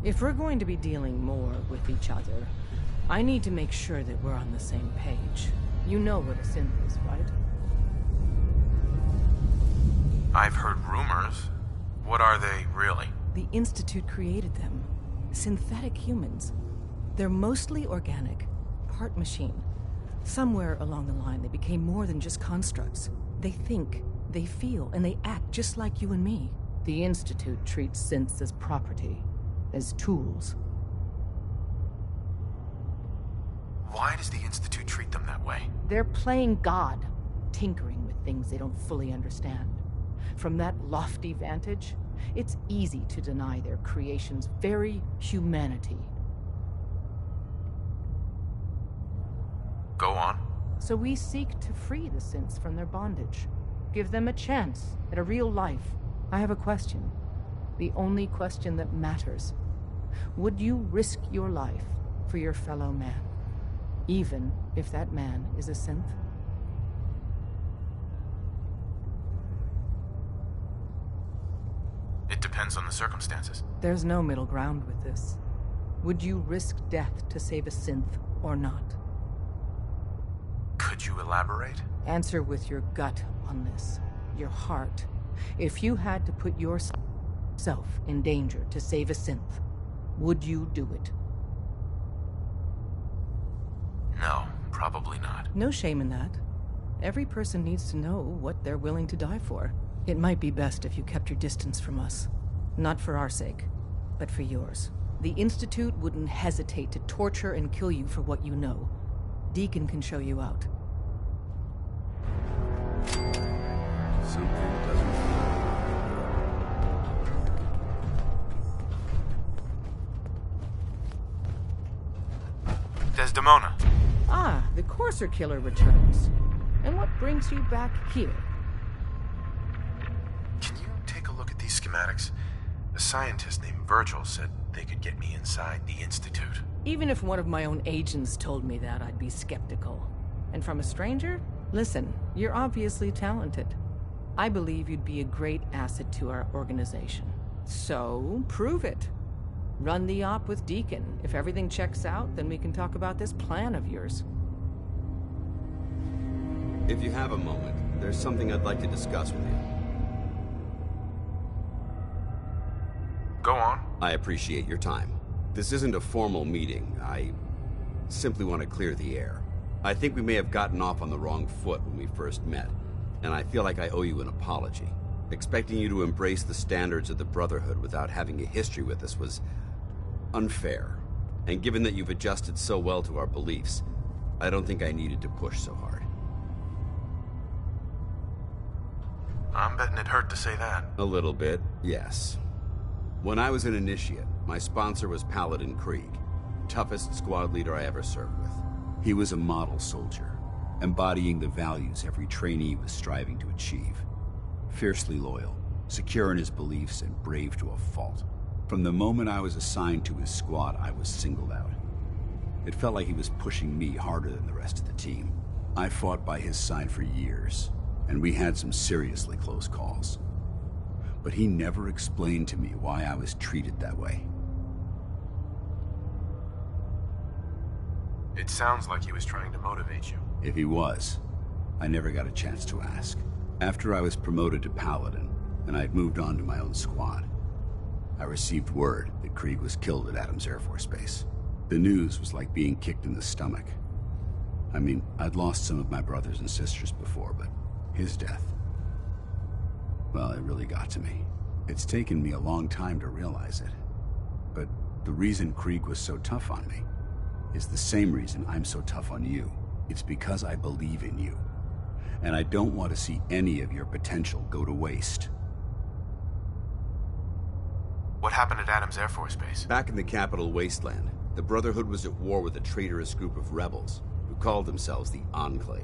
If we're going to be dealing more with each other, I need to make sure that we're on the same page. You know what a synth is, right? I've heard rumors. What are they, really? The Institute created them. Synthetic humans. They're mostly organic, part machine. Somewhere along the line, they became more than just constructs. They think, they feel, and they act just like you and me. The Institute treats synths as property, as tools. Why does the Institute treat them that way? They're playing God, tinkering with things they don't fully understand. From that lofty vantage, it's easy to deny their creation's very humanity. Go on. So we seek to free the synths from their bondage. Give them a chance at a real life. I have a question. The only question that matters. Would you risk your life for your fellow man? Even if that man is a synth? It depends on the circumstances. There's no middle ground with this. Would you risk death to save a synth or not? Could you elaborate? Answer with your gut on this. Your heart. If you had to put yourself in danger to save a synth, would you do it? No, probably not. No shame in that. Every person needs to know what they're willing to die for. It might be best if you kept your distance from us. Not for our sake, but for yours. The Institute wouldn't hesitate to torture and kill you for what you know. Deacon can show you out. Something doesn't feel. Desdemona. Ah, the Courser Killer returns. And what brings you back here? Can you take a look at these schematics? A scientist named Virgil said they could get me inside the Institute. Even if one of my own agents told me that, I'd be skeptical. And from a stranger? Listen, you're obviously talented. I believe you'd be a great asset to our organization. So, prove it. Run the op with Deacon. If everything checks out, then we can talk about this plan of yours. If you have a moment, there's something I'd like to discuss with you. Go on. I appreciate your time. This isn't a formal meeting. I simply want to clear the air. I think we may have gotten off on the wrong foot when we first met, and I feel like I owe you an apology. Expecting you to embrace the standards of the Brotherhood without having a history with us was unfair. And given that you've adjusted so well to our beliefs, I don't think I needed to push so hard. I'm betting it hurt to say that. A little bit, yes. When I was an initiate, my sponsor was Paladin Krieg, toughest squad leader I ever served with. He was a model soldier, embodying the values every trainee was striving to achieve. Fiercely loyal, secure in his beliefs, and brave to a fault. From the moment I was assigned to his squad, I was singled out. It felt like he was pushing me harder than the rest of the team. I fought by his side for years, and we had some seriously close calls. But he never explained to me why I was treated that way. It sounds like he was trying to motivate you. If he was, I never got a chance to ask. After I was promoted to Paladin, and I'd moved on to my own squad, I received word that Krieg was killed at Adams Air Force Base. The news was like being kicked in the stomach. I mean, I'd lost some of my brothers and sisters before, but his death, well, it really got to me. It's taken me a long time to realize it. But the reason Krieg was so tough on me is the same reason I'm so tough on you. It's because I believe in you. And I don't want to see any of your potential go to waste. What happened at Adams Air Force Base? Back in the capital wasteland, the Brotherhood was at war with a traitorous group of rebels who called themselves the Enclave.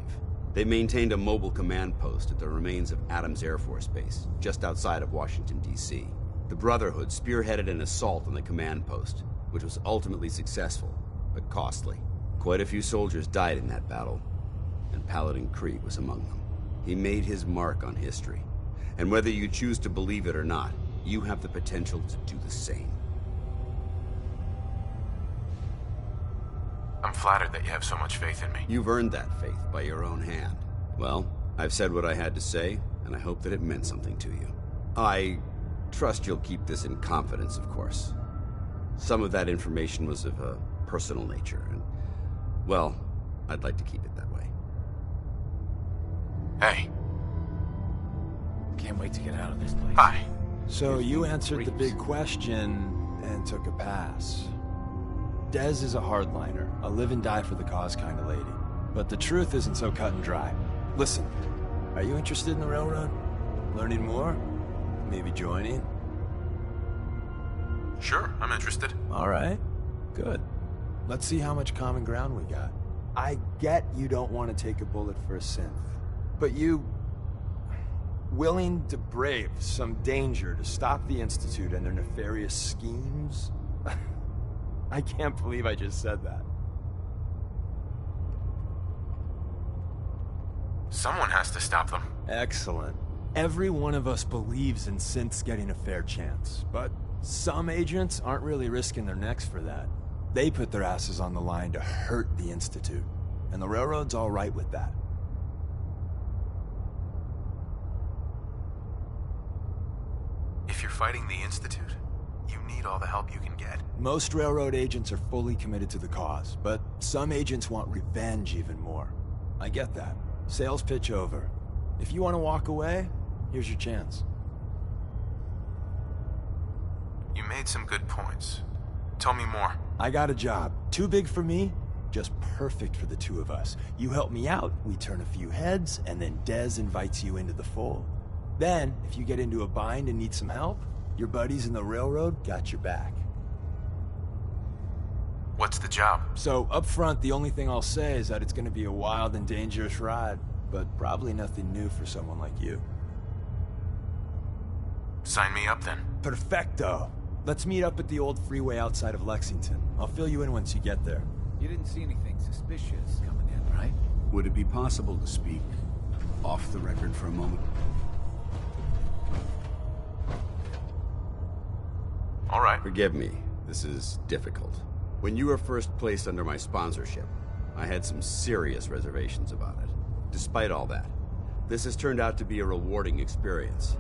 They maintained a mobile command post at the remains of Adams Air Force Base, just outside of Washington, D.C. The Brotherhood spearheaded an assault on the command post, which was ultimately successful, but costly. Quite a few soldiers died in that battle, and Paladin Krieg was among them. He made his mark on history, and whether you choose to believe it or not, you have the potential to do the same. I'm flattered that you have so much faith in me. You've earned that faith by your own hand. Well, I've said what I had to say, and I hope that it meant something to you. I trust you'll keep this in confidence, of course. Some of that information was of a personal nature, and, well, I'd like to keep it that way. Hey. Can't wait to get out of this place. Hi. So you answered the big question and took a pass. Dez is a hardliner, a live and die for the cause kind of lady. But the truth isn't so cut and dry. Listen, are you interested in the railroad? Learning more? Maybe joining? Sure, I'm interested. All right, good. Let's see how much common ground we got. I get you don't want to take a bullet for a synth, but you... willing to brave some danger to stop the Institute and their nefarious schemes? I can't believe I just said that. Someone has to stop them. Excellent. Every one of us believes in synths getting a fair chance, but some agents aren't really risking their necks for that. They put their asses on the line to hurt the Institute, and the Railroad's all right with that. If you're fighting the Institute, you need all the help you can get. Most Railroad agents are fully committed to the cause, but some agents want revenge even more. I get that. Sales pitch over. If you want to walk away, here's your chance. You made some good points. Tell me more. I got a job. Too big for me, just perfect for the two of us. You help me out, we turn a few heads, and then Dez invites you into the fold. Then, if you get into a bind and need some help, your buddies in the Railroad got your back. What's the job? So, up front, the only thing I'll say is that it's gonna be a wild and dangerous ride, but probably nothing new for someone like you. Sign me up then. Perfecto! Let's meet up at the old freeway outside of Lexington. I'll fill you in once you get there. You didn't see anything suspicious coming in, right? Would it be possible to speak off the record for a moment? All right. Forgive me, this is difficult. When you were first placed under my sponsorship, I had some serious reservations about it. Despite all that, this has turned out to be a rewarding experience.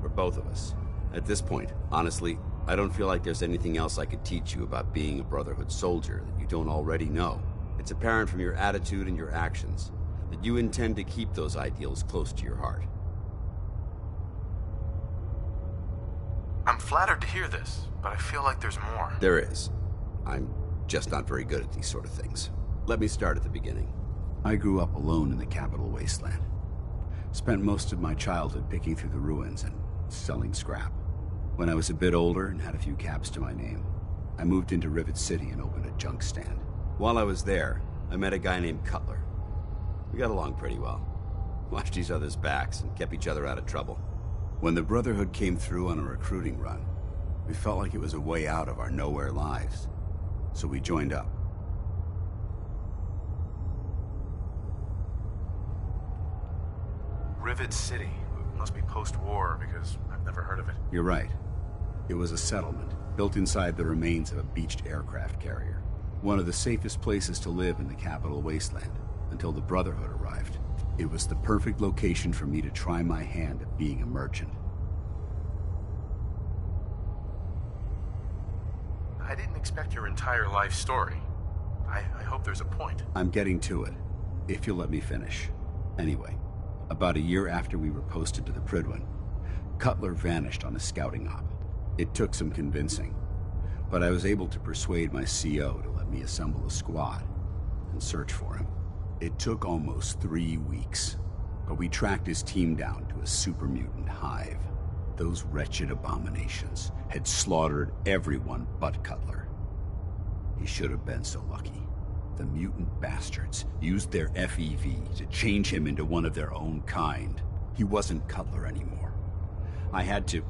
For both of us. At this point, honestly, I don't feel like there's anything else I could teach you about being a Brotherhood soldier that you don't already know. It's apparent from your attitude and your actions that you intend to keep those ideals close to your heart. I'm flattered to hear this, but I feel like there's more. There is. I'm just not very good at these sort of things. Let me start at the beginning. I grew up alone in the capital wasteland. Spent most of my childhood picking through the ruins and selling scrap. When I was a bit older and had a few caps to my name, I moved into Rivet City and opened a junk stand. While I was there, I met a guy named Cutler. We got along pretty well. Watched each other's backs and kept each other out of trouble. When the Brotherhood came through on a recruiting run, we felt like it was a way out of our nowhere lives. So we joined up. Rivet City. Must be post-war, because I've never heard of it. You're right. It was a settlement, built inside the remains of a beached aircraft carrier. One of the safest places to live in the capital wasteland, until the Brotherhood arrived. It was the perfect location for me to try my hand at being a merchant. I didn't expect your entire life story. I hope there's a point. I'm getting to it, if you'll let me finish. Anyway, about a year after we were posted to the Prydwen, Cutler vanished on a scouting op. It took some convincing, but I was able to persuade my CO to let me assemble a squad and search for him. It took almost 3 weeks, but we tracked his team down to a super mutant hive. Those wretched abominations had slaughtered everyone but Cutler. He should have been so lucky. The mutant bastards used their FEV to change him into one of their own kind. He wasn't Cutler anymore. I had to...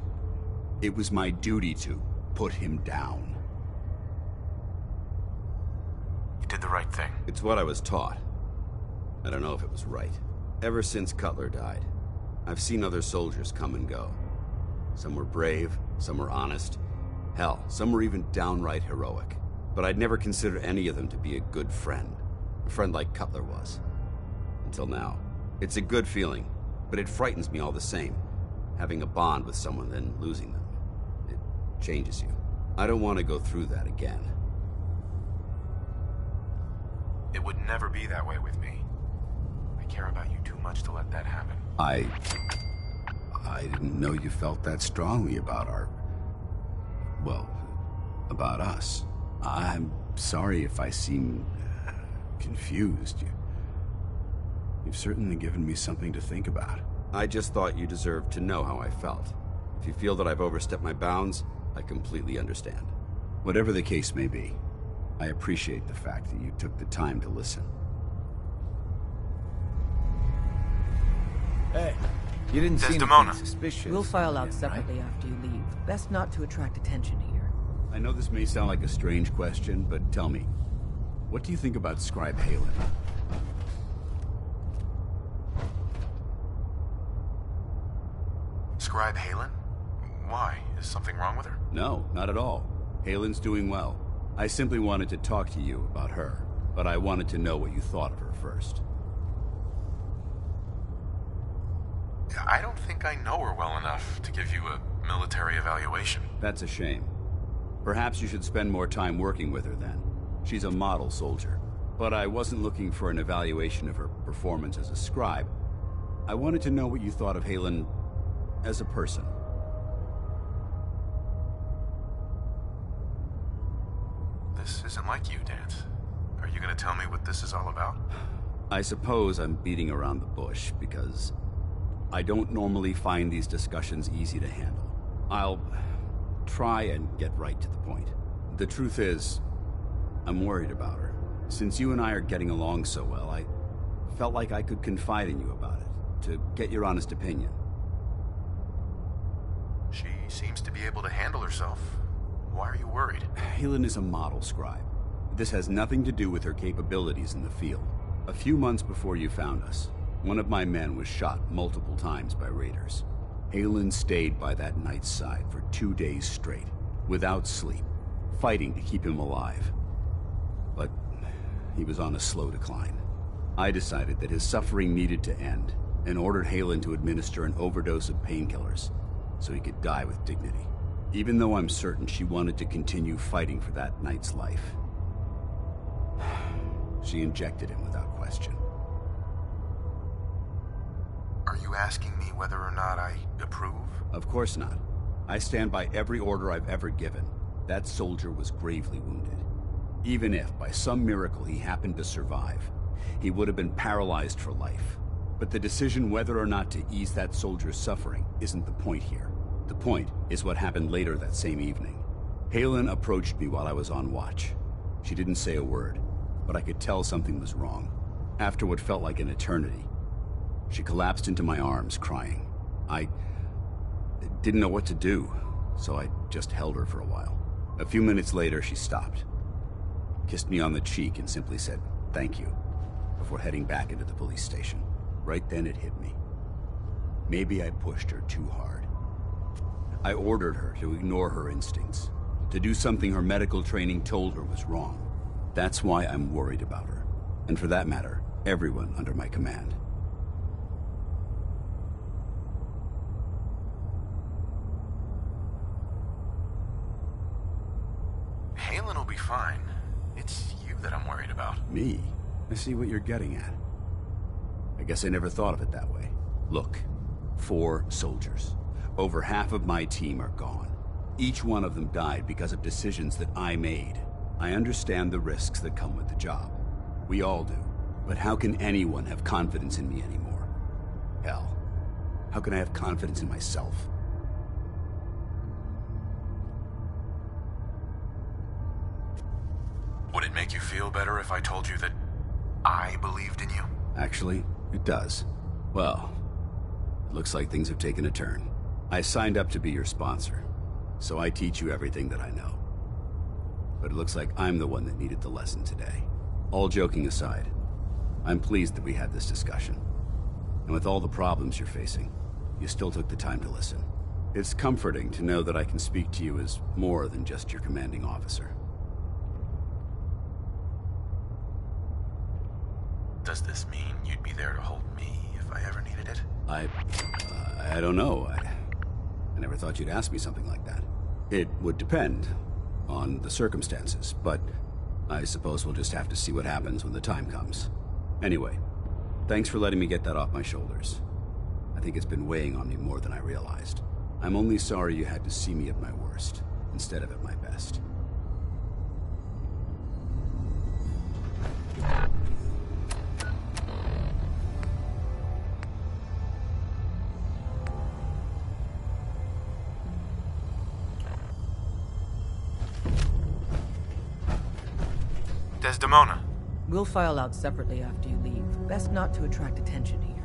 It was my duty to put him down. You did the right thing. It's what I was taught. I don't know if it was right. Ever since Cutler died, I've seen other soldiers come and go. Some were brave, some were honest. Hell, some were even downright heroic. but I'd never considered any of them to be a good friend. A friend like Cutler was. Until now. It's a good feeling, but it frightens me all the same. Having a bond with someone, then losing them. It changes you. I don't want to go through that again. It would never be that way with me. I care about you too much to let that happen. I didn't know you felt that strongly about about us. I'm sorry if I seem confused. You've certainly given me something to think about. I just thought you deserved to know how I felt. If you feel that I've overstepped my bounds, I completely understand. Whatever the case may be, I appreciate the fact that you took the time to listen. Hey, you didn't seem Desdemona. suspicious. We'll file out right? separately after you leave. Best not to attract attention here. I know this may sound like a strange question, but tell me, what do you think about Scribe Halen? Scribe Halen? Why? Is something wrong with her? No, not at all. Halen's doing well. I simply wanted to talk to you about her, but I wanted to know what you thought of her first. I don't think I know her well enough to give you a military evaluation. That's a shame. Perhaps you should spend more time working with her then. She's a model soldier. But I wasn't looking for an evaluation of her performance as a scribe. I wanted to know what you thought of Halen as a person. This isn't like you, Dance. Are you gonna tell me what this is all about? I suppose I'm beating around the bush because I don't normally find these discussions easy to handle. I'll try and get right to the point. The truth is, I'm worried about her. Since you and I are getting along so well, I felt like I could confide in you about it, to get your honest opinion. She seems to be able to handle herself. Why are you worried? Helen is a model scribe. This has nothing to do with her capabilities in the field. A few months before you found us, one of my men was shot multiple times by raiders. Halen stayed by that knight's side for 2 days straight, without sleep, fighting to keep him alive. But he was on a slow decline. I decided that his suffering needed to end, and ordered Halen to administer an overdose of painkillers, so he could die with dignity. Even though I'm certain she wanted to continue fighting for that knight's life. She injected him without question. Are you asking me whether or not I approve? Of course not. I stand by every order I've ever given. That soldier was gravely wounded. Even if, by some miracle, he happened to survive, he would have been paralyzed for life. But the decision whether or not to ease that soldier's suffering isn't the point here. The point is what happened later that same evening. Halen approached me while I was on watch. She didn't say a word, but I could tell something was wrong. After what felt like an eternity, she collapsed into my arms, crying. I didn't know what to do, so I just held her for a while. A few minutes later, she stopped, kissed me on the cheek, and simply said, "Thank you," before heading back into the police station. Right then it hit me. Maybe I pushed her too hard. I ordered her to ignore her instincts, to do something her medical training told her was wrong. That's why I'm worried about her, and for that matter, everyone under my command. Halen will be fine. It's you that I'm worried about. Me? I see what you're getting at. I guess I never thought of it that way. Look, 4 soldiers. Over half of my team are gone. Each one of them died because of decisions that I made. I understand the risks that come with the job. We all do. But how can anyone have confidence in me anymore? Hell, how can I have confidence in myself? Would it make you feel better if I told you that I believed in you? Actually, it does. Well, it looks like things have taken a turn. I signed up to be your sponsor, so I teach you everything that I know. But it looks like I'm the one that needed the lesson today. All joking aside, I'm pleased that we had this discussion. And with all the problems you're facing, you still took the time to listen. It's comforting to know that I can speak to you as more than just your commanding officer. Does this mean you'd be there to hold me if I ever needed it? I don't know. I never thought you'd ask me something like that. It would depend on the circumstances, but I suppose we'll just have to see what happens when the time comes. Anyway, thanks for letting me get that off my shoulders. I think it's been weighing on me more than I realized. I'm only sorry you had to see me at my worst, instead of at my best. Desdemona. We'll file out separately after you leave. Best not to attract attention here.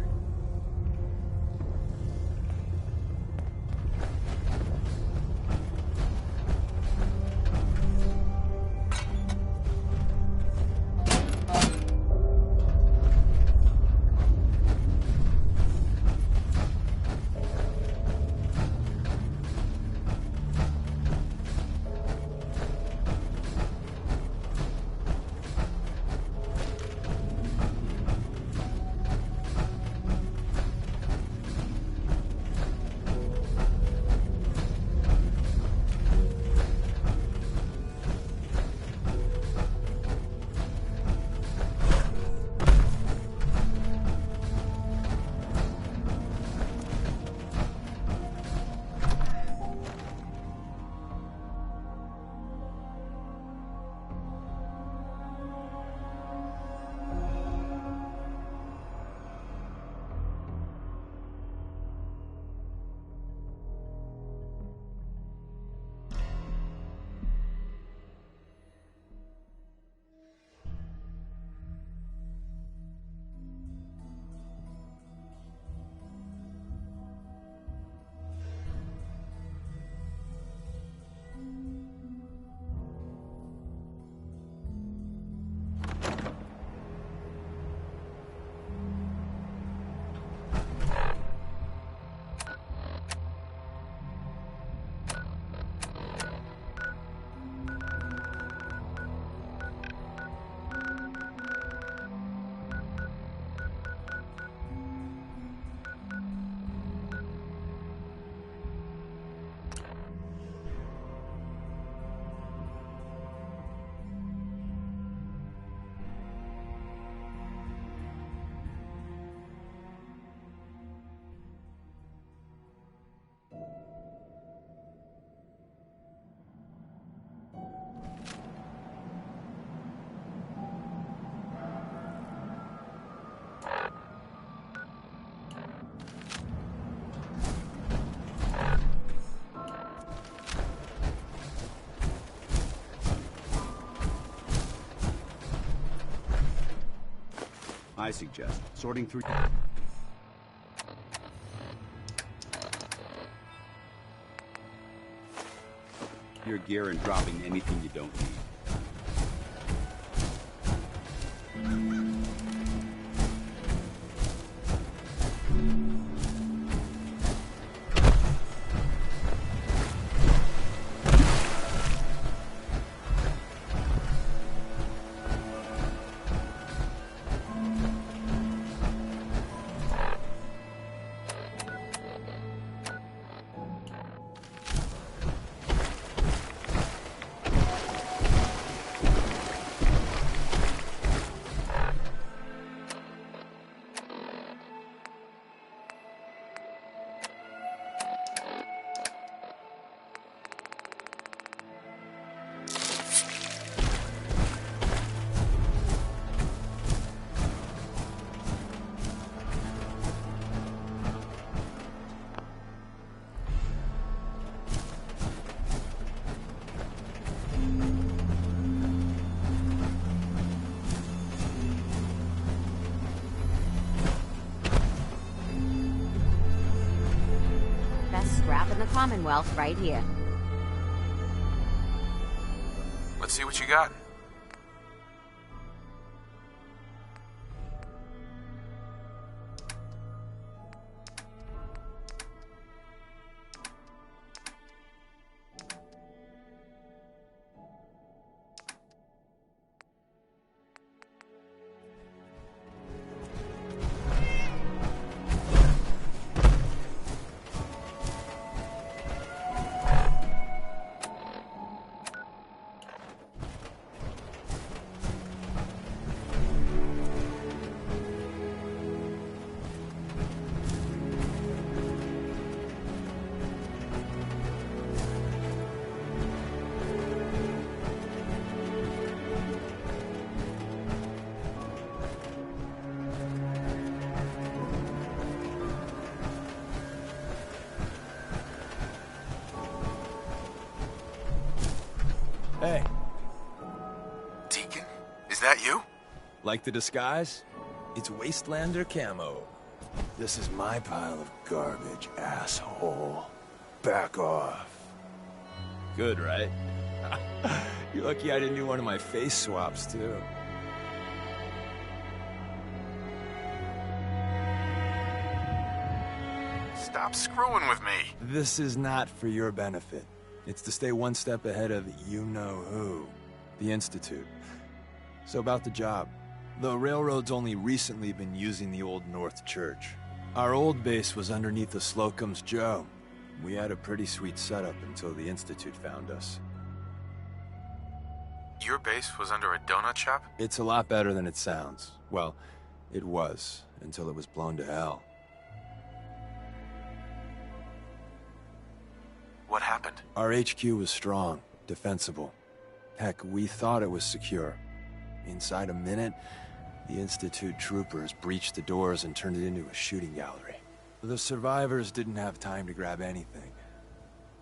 I suggest sorting through... your gear and dropping anything you don't need. Commonwealth right here. Let's see what you got. Hey. Deacon? Is that you? Like the disguise? It's Wastelander camo. This is my pile of garbage, asshole. Back off. Good, right? You're lucky I didn't do one of my face swaps, too. Stop screwing with me. This is not for your benefit. It's to stay one step ahead of you-know-who. The Institute. So about the job. The railroad's only recently been using the Old North Church. Our old base was underneath the Slocum's Joe. We had a pretty sweet setup until the Institute found us. Your base was under a donut shop? It's a lot better than it sounds. Well, it was, until it was blown to hell. What happened? Our HQ was strong, defensible. Heck, we thought it was secure. Inside a minute, the Institute troopers breached the doors and turned it into a shooting gallery. The survivors didn't have time to grab anything.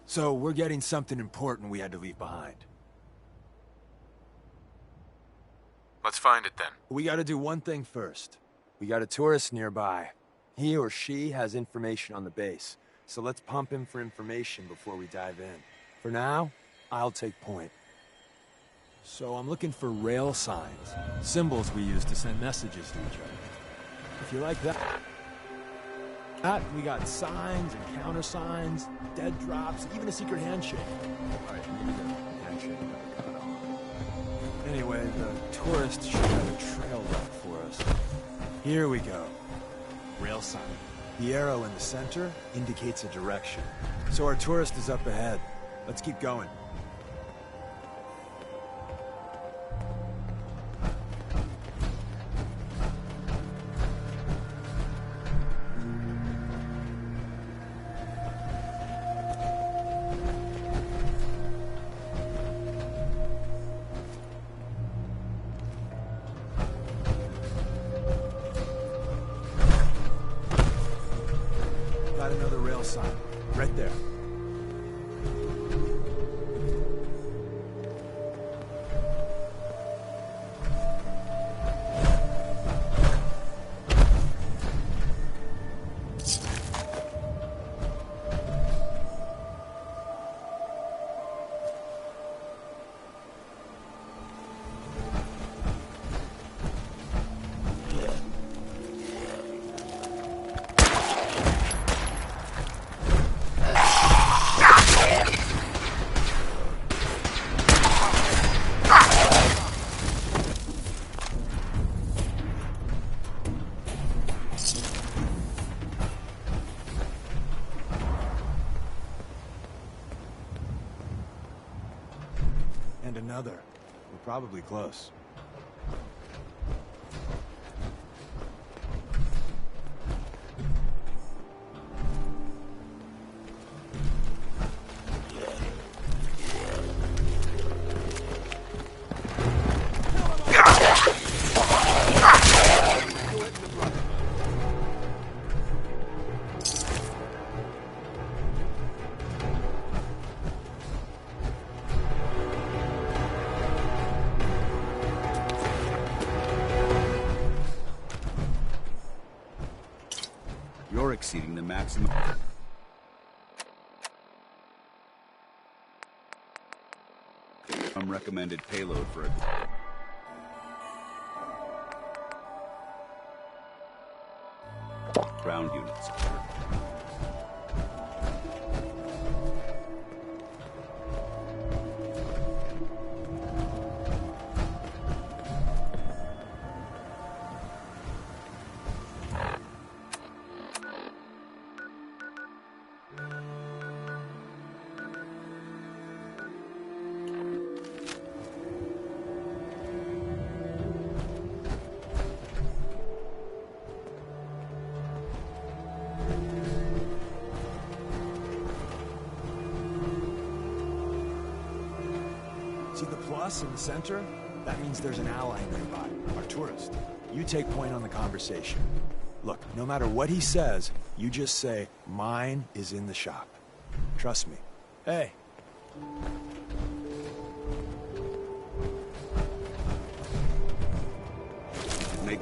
So we're getting something important we had to leave behind. Let's find it then. We gotta do one thing first. We got a tourist nearby. He or she has information on the base. So let's pump him for information before we dive in. For now, I'll take point. So I'm looking for rail signs, symbols we use to send messages to each other. If you like that, we got signs and countersigns, dead drops, even a secret handshake. All right, maybe the handshake never got on. Anyway, the tourist should have a trail run for us. Here we go. Rail sign. The arrow in the center indicates a direction. So our tourist is up ahead. Let's keep going. Got another rail sign. Right there. And another. We're probably close. You're exceeding the maximum. Recommended payload for a ground units. See the plus in the center? That means there's an ally nearby, our tourist. You take point on the conversation. Look, no matter what he says, you just say, mine is in the shop. Trust me. Hey.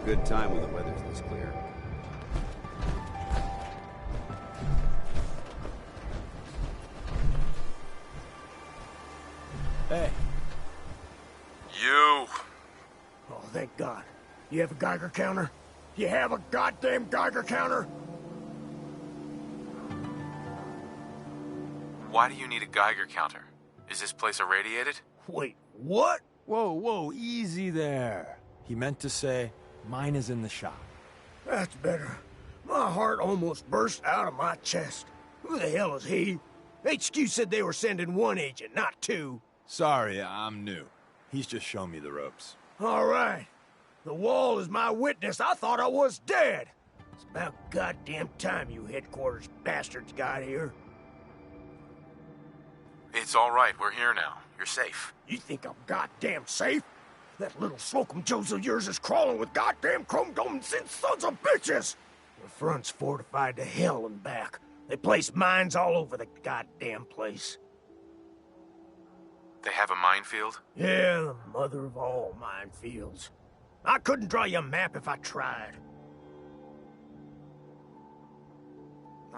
Good time when the weather's this clear. Hey. You! Oh, thank God. You have a Geiger counter? You have a goddamn Geiger counter? Why do you need a Geiger counter? Is this place irradiated? Wait, what? Whoa, easy there. He meant to say, mine is in the shop. That's better. My heart almost burst out of my chest. Who the hell is he? HQ said they were sending one agent, not two. Sorry, I'm new. He's just shown me the ropes. All right. The wall is my witness. I thought I was dead. It's about goddamn time you headquarters bastards got here. It's all right. We're here now. You're safe. You think I'm goddamn safe? That little Slocum Joes of yours is crawling with goddamn chrome-domed sons of bitches! The front's fortified to hell and back. They place mines all over the goddamn place. They have a minefield? Yeah, the mother of all minefields. I couldn't draw you a map if I tried.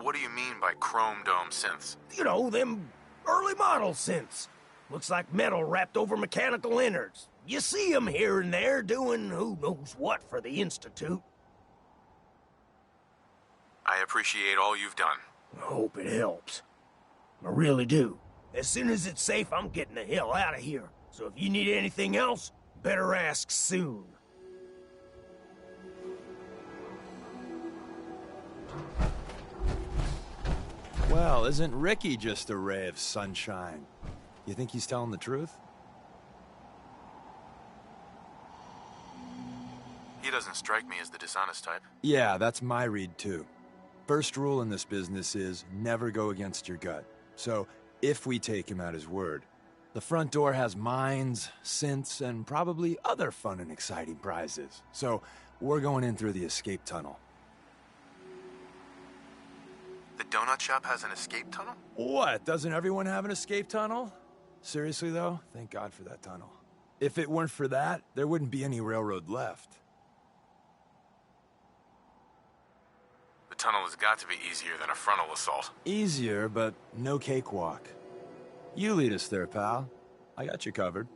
What do you mean by chrome dome synths? You know, them early model synths. Looks like metal wrapped over mechanical innards. You see them here and there doing who knows what for the Institute. I appreciate all you've done. I hope it helps. I really do. As soon as it's safe, I'm getting the hell out of here. So if you need anything else, better ask soon. Well, isn't Ricky just a ray of sunshine? You think he's telling the truth? He doesn't strike me as the dishonest type. Yeah, that's my read too. First rule in this business is never go against your gut. So, if we take him at his word, the front door has mines, synths, and probably other fun and exciting prizes. So, we're going in through the escape tunnel. The donut shop has an escape tunnel? What? Doesn't everyone have an escape tunnel? Seriously, though, thank God for that tunnel. If it weren't for that, there wouldn't be any railroad left. The tunnel has got to be easier than a frontal assault. Easier, but no cakewalk. You lead us there, pal. I got you covered.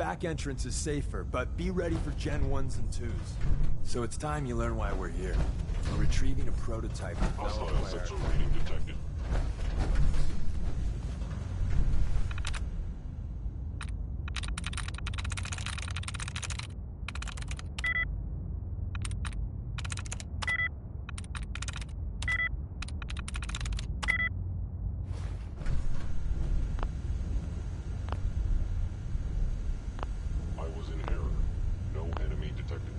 back entrance is safer, but be ready for Gen 1s and 2s. So it's time you learn why we're here. We're retrieving a prototype developed by our... Sensor reading detected. I was in error. No enemy detected.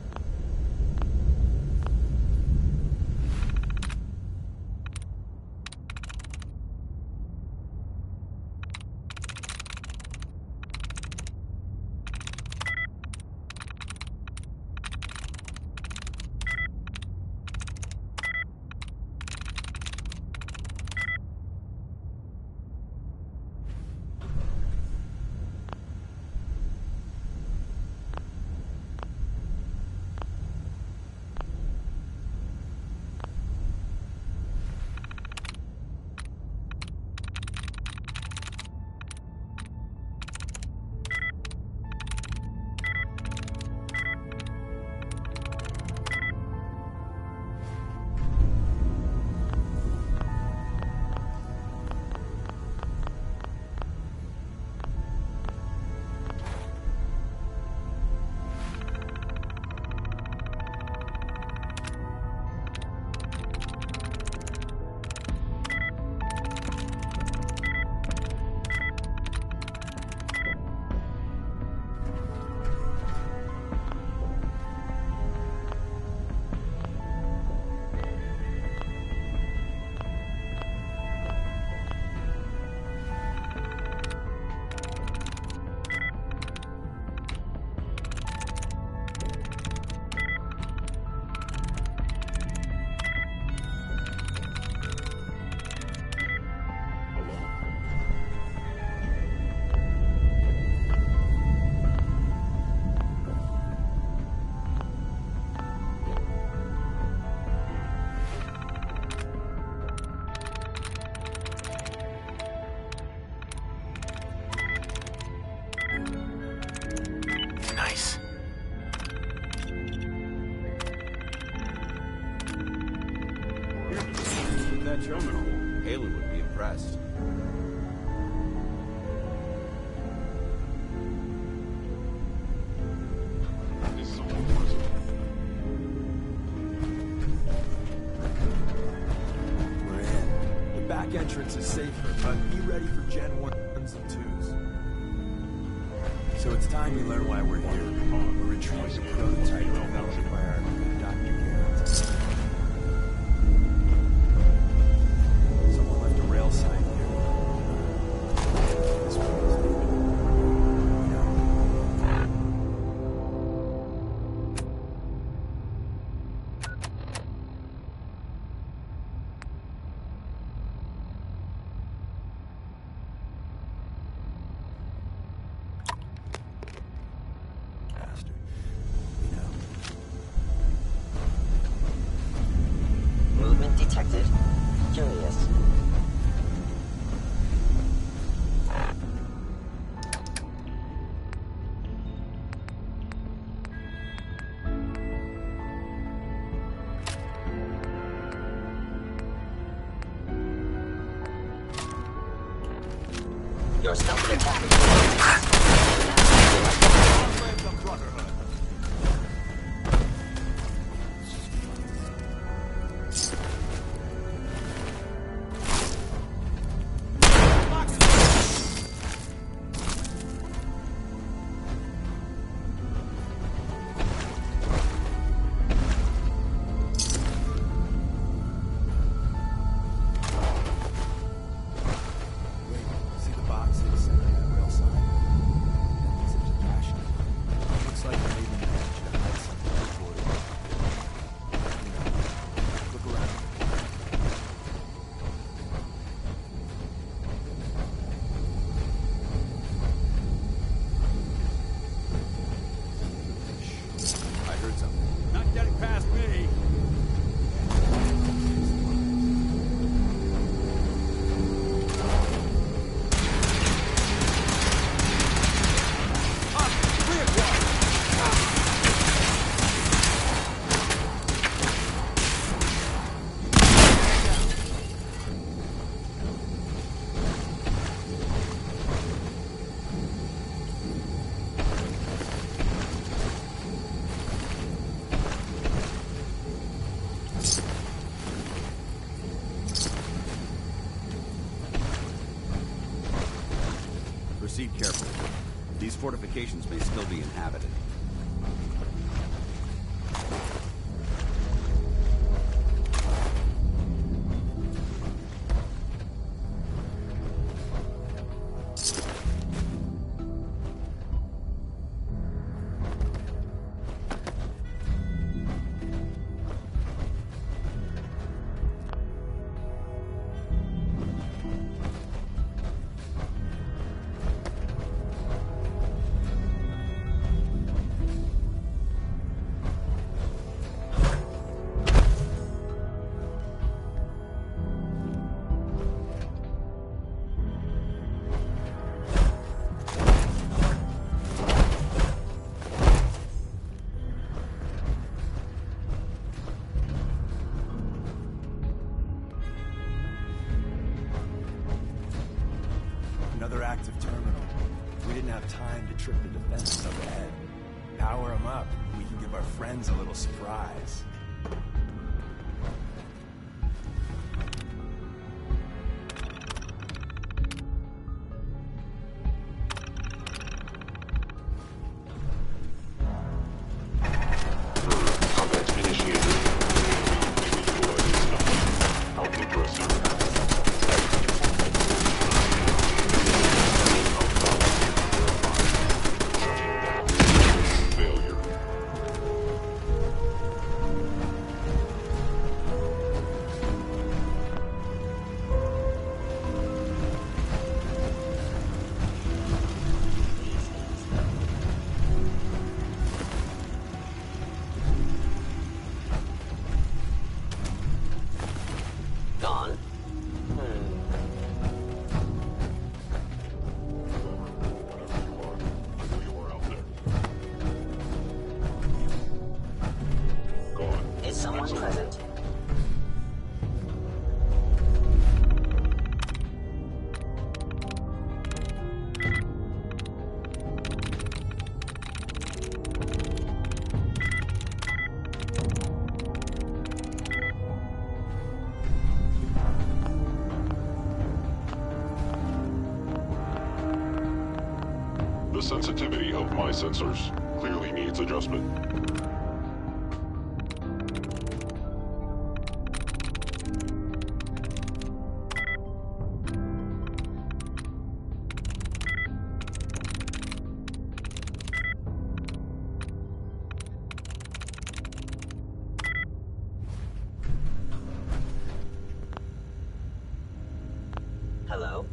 Nice. With that terminal, Halen would be impressed. Is someone present? We're in. The back entrance is safer, but be ready for Gen 1s and 2s. So it's time you learn why we're here. We're retrieving a prototype developed by our Dr. Garrett. Someone left a rail sign here. This one is bastard. You know. Movement detected. Curious. You're still attack. See the box in the center of that rail sign? fortifications may still be inhabited. Another active terminal. We didn't have time to trip the defenses up ahead. Power them up. We can give our friends a little surprise. The sensitivity of my sensors clearly needs adjustment. Hello?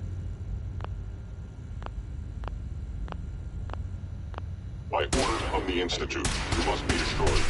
By order of the Institute, you must be destroyed.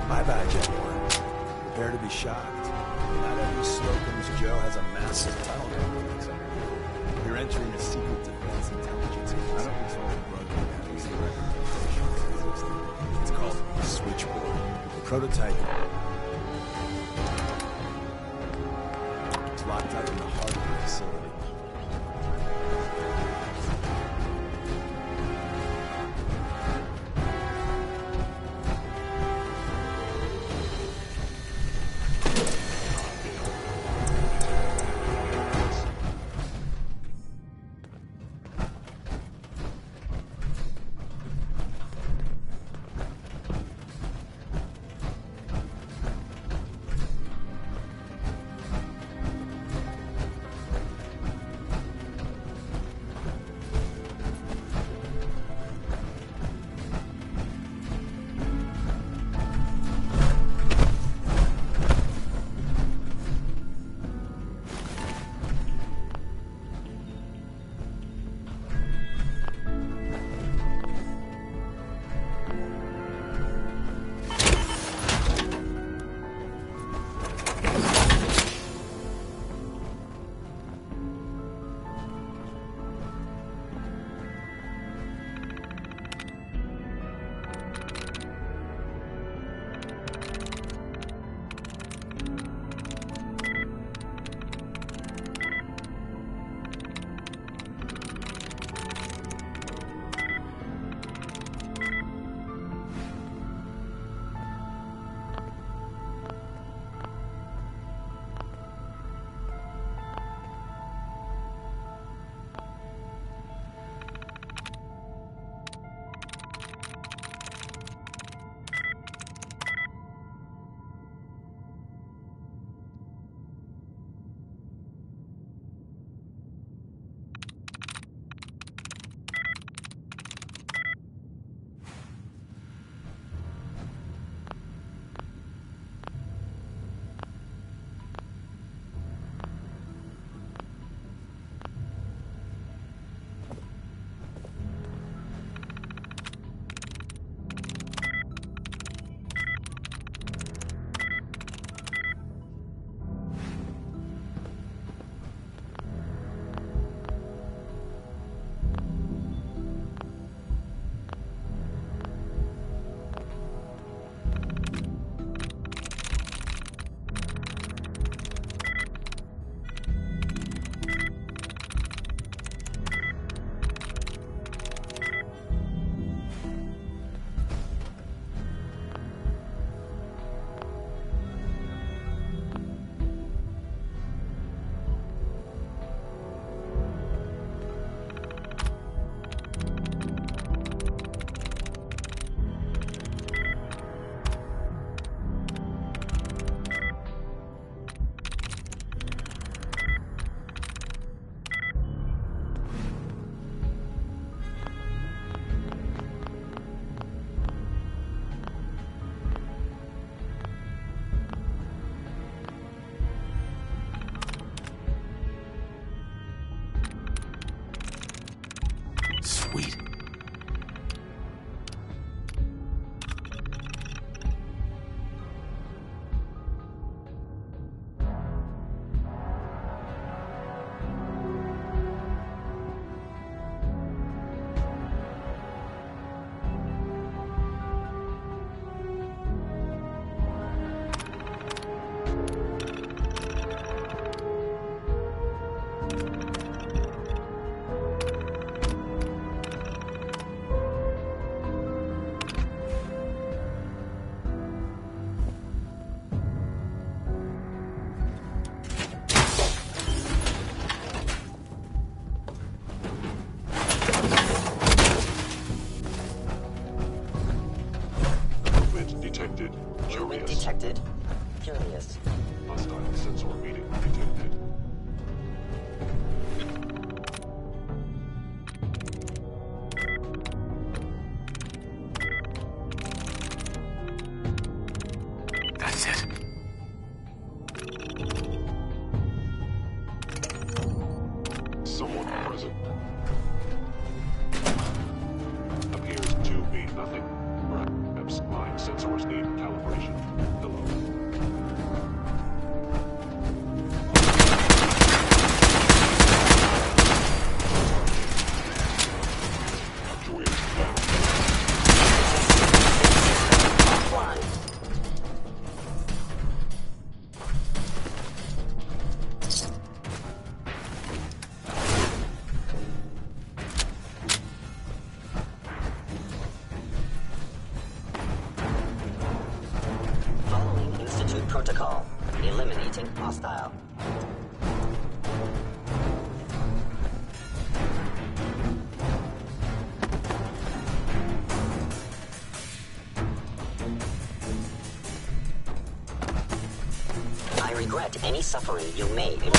My bad, Gen 1. Prepare to be shocked. Not every Slocum's Joe has a massive tunnel network. You're entering a secret defense intelligence agency. I don't control the broadcast reputation. It's called Switchboard. Prototype. It's locked up in the heart of the facility. Curious. Hostile sensor reading detected. That's it. Someone present. Appears to be nothing. Perhaps my sensors need calibration. Hello. Actuators down. Offline. Following Institute protocol. Eliminating hostile. I regret any suffering you may incur.